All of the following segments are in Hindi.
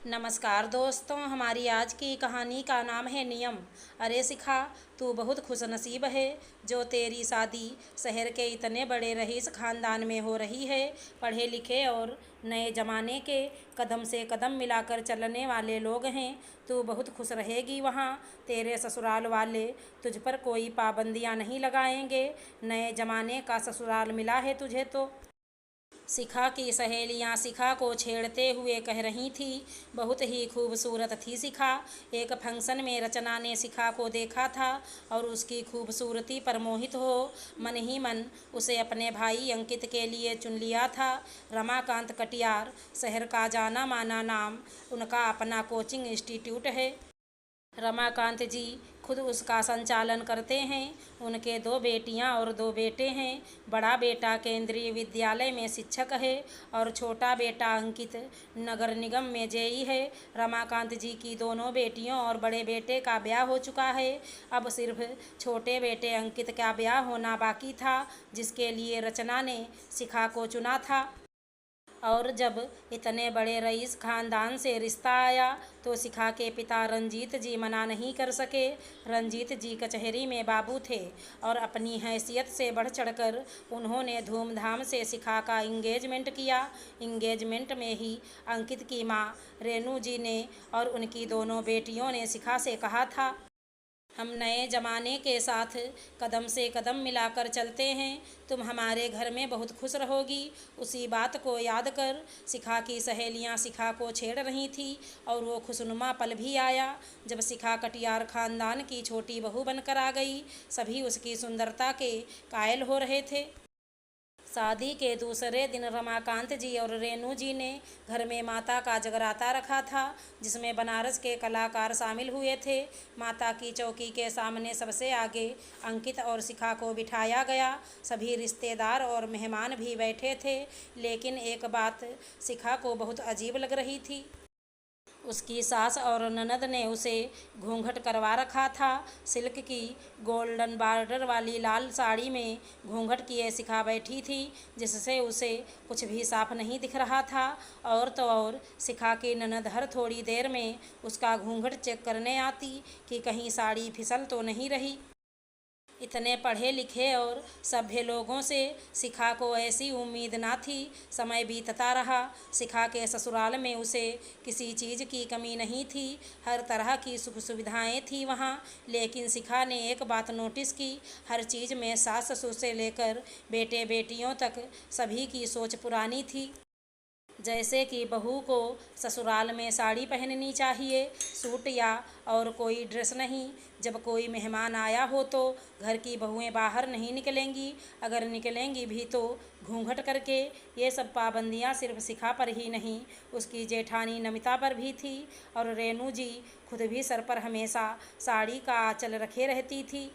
नमस्कार दोस्तों, हमारी आज की कहानी का नाम है नियम। अरे शिखा, तू बहुत खुशनसीब है जो तेरी शादी शहर के इतने बड़े रईस ख़ानदान में हो रही है। पढ़े लिखे और नए ज़माने के कदम से कदम मिलाकर चलने वाले लोग हैं। तू बहुत खुश रहेगी वहाँ। तेरे ससुराल वाले तुझ पर कोई पाबंदियाँ नहीं लगाएंगे। नए ज़माने का ससुराल मिला है तुझे तो। शिखा की सहेलियां शिखा को छेड़ते हुए कह रही थी, बहुत ही खूबसूरत थी शिखा। एक फंक्शन में रचना ने शिखा को देखा था और उसकी खूबसूरती पर मोहित हो मन ही मन उसे अपने भाई अंकित के लिए चुन लिया था। रमाकांत कटियार शहर का जाना माना नाम, उनका अपना कोचिंग इंस्टीट्यूट है। रमाकांत जी खुद उसका संचालन करते हैं। उनके 2 बेटियां और 2 बेटे हैं। बड़ा बेटा केंद्रीय विद्यालय में शिक्षक है और छोटा बेटा अंकित नगर निगम में जेई है। रमाकांत जी की दोनों बेटियों और बड़े बेटे का ब्याह हो चुका है। अब सिर्फ छोटे बेटे अंकित का ब्याह होना बाकी था, जिसके लिए रचना ने शिखा को चुना था। और जब इतने बड़े रईस ख़ानदान से रिश्ता आया तो शिखा के पिता रंजीत जी मना नहीं कर सके। रंजीत जी कचहरी में बाबू थे और अपनी हैसियत से बढ़ चढ़कर उन्होंने धूमधाम से शिखा का इंगेजमेंट किया। इंगेजमेंट में ही अंकित की माँ रेनू जी ने और उनकी दोनों बेटियों ने शिखा से कहा था, हम नए ज़माने के साथ कदम से कदम मिलाकर चलते हैं। तुम हमारे घर में बहुत खुश रहोगी। उसी बात को याद कर शिखा की सहेलियां शिखा को छेड़ रही थी और वो खुशनुमा पल भी आया जब शिखा कटियार ख़ानदान की छोटी बहू बनकर आ गई। सभी उसकी सुंदरता के कायल हो रहे थे। शादी के दूसरे दिन रमाकांत जी और रेनू जी ने घर में माता का जगराता रखा था, जिसमें बनारस के कलाकार शामिल हुए थे। माता की चौकी के सामने सबसे आगे अंकित और शिखा को बिठाया गया। सभी रिश्तेदार और मेहमान भी बैठे थे, लेकिन एक बात शिखा को बहुत अजीब लग रही थी। उसकी सास और ननद ने उसे घूंघट करवा रखा था। सिल्क की गोल्डन बॉर्डर वाली लाल साड़ी में घूंघट किए शिखा बैठी थी, जिससे उसे कुछ भी साफ नहीं दिख रहा था। और तो और शिखा की ननद हर थोड़ी देर में उसका घूंघट चेक करने आती कि कहीं साड़ी फिसल तो नहीं रही। इतने पढ़े लिखे और सभ्य लोगों से शिखा को ऐसी उम्मीद ना थी। समय बीतता रहा। शिखा के ससुराल में उसे किसी चीज़ की कमी नहीं थी। हर तरह की सुख सुविधाएं थी वहाँ। लेकिन शिखा ने एक बात नोटिस की, हर चीज़ में सास ससुर से लेकर बेटे बेटियों तक सभी की सोच पुरानी थी। जैसे कि बहू को ससुराल में साड़ी पहननी चाहिए, सूट या और कोई ड्रेस नहीं। जब कोई मेहमान आया हो तो घर की बहुएं बाहर नहीं निकलेंगी, अगर निकलेंगी भी तो घूंघट करके। ये सब पाबंदियां सिर्फ शिखा पर ही नहीं, उसकी जेठानी नमिता पर भी थी। और रेनू जी खुद भी सर पर हमेशा साड़ी का आंचल रखे रहती थी।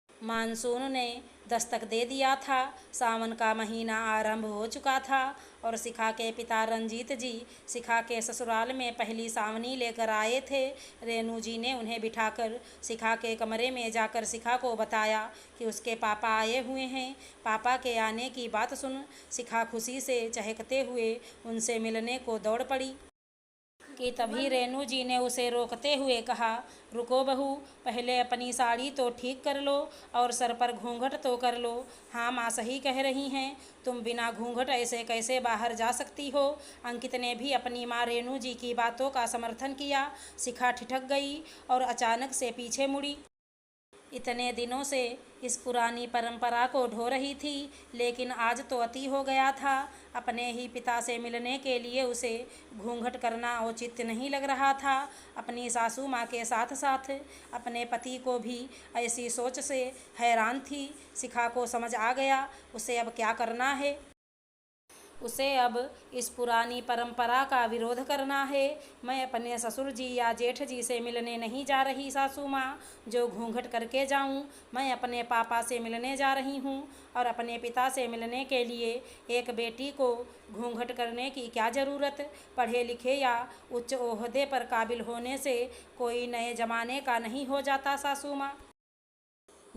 मानसून ने दस्तक दे दिया था। सावन का महीना आरंभ हो चुका था और शिखा के पिता रंजीत जी शिखा के ससुराल में पहली सावनी लेकर आए थे। रेनू जी ने उन्हें बिठाकर शिखा के कमरे में जाकर शिखा को बताया कि उसके पापा आए हुए हैं। पापा के आने की बात सुन शिखा खुशी से चहकते हुए उनसे मिलने को दौड़ पड़ी कि तभी रेनू जी ने उसे रोकते हुए कहा, रुको बहू, पहले अपनी साड़ी तो ठीक कर लो और सर पर घूंघट तो कर लो। हाँ माँ सही कह रही हैं, तुम बिना घूंघट ऐसे कैसे बाहर जा सकती हो। अंकित ने भी अपनी माँ रेनू जी की बातों का समर्थन किया। शिखा ठिठक गई और अचानक से पीछे मुड़ी। इतने दिनों से इस पुरानी परंपरा को ढो रही थी, लेकिन आज तो अति हो गया था। अपने ही पिता से मिलने के लिए उसे घूंघट करना औचित्य नहीं लग रहा था। अपनी सासू माँ के साथ साथ अपने पति को भी ऐसी सोच से हैरान थी। शिखा को समझ आ गया उसे अब क्या करना है। उसे अब इस पुरानी परंपरा का विरोध करना है। मैं अपने ससुर जी या जेठ जी से मिलने नहीं जा रही सासू माँ, जो घूंघट करके जाऊँ। मैं अपने पापा से मिलने जा रही हूँ और अपने पिता से मिलने के लिए एक बेटी को घूंघट करने की क्या ज़रूरत। पढ़े लिखे या उच्च ओहदे पर काबिल होने से कोई नए ज़माने का नहीं हो जाता सासू माँ।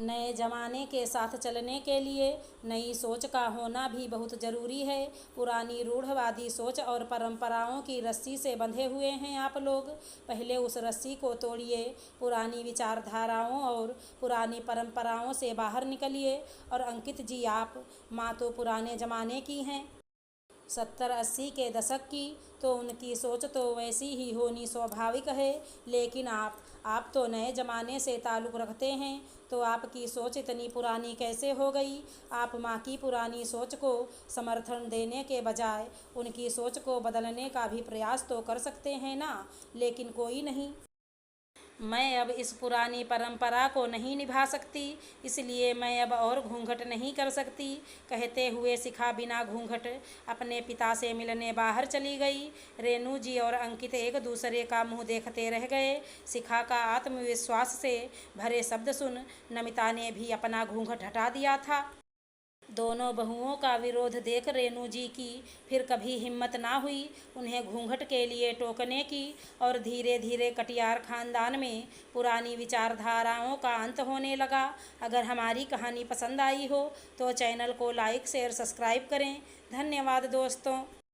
नए ज़माने के साथ चलने के लिए नई सोच का होना भी बहुत ज़रूरी है। पुरानी रूढ़वादी सोच और परंपराओं की रस्सी से बंधे हुए हैं आप लोग। पहले उस रस्सी को तोड़िए, पुरानी विचारधाराओं और पुरानी परंपराओं से बाहर निकलिए। और अंकित जी, आप माँ तो पुराने ज़माने की हैं, 70-80 के दशक की, तो उनकी सोच तो वैसी ही होनी स्वाभाविक है। लेकिन आप तो नए ज़माने से ताल्लुक़ रखते हैं, तो आपकी सोच इतनी पुरानी कैसे हो गई? आप माँ की पुरानी सोच को समर्थन देने के बजाय उनकी सोच को बदलने का भी प्रयास तो कर सकते हैं ना। लेकिन कोई नहीं, मैं अब इस पुरानी परंपरा को नहीं निभा सकती, इसलिए मैं अब और घूंघट नहीं कर सकती, कहते हुए शिखा बिना घूंघट अपने पिता से मिलने बाहर चली गई। रेणु जी और अंकित एक दूसरे का मुंह देखते रह गए। शिखा का आत्मविश्वास से भरे शब्द सुन नमिता ने भी अपना घूंघट हटा दिया था। दोनों बहुओं का विरोध देख रेणु जी की फिर कभी हिम्मत ना हुई उन्हें घूंघट के लिए टोकने की, और धीरे धीरे कटियार खानदान में पुरानी विचारधाराओं का अंत होने लगा। अगर हमारी कहानी पसंद आई हो तो चैनल को लाइक, शेयर, सब्सक्राइब करें। धन्यवाद दोस्तों।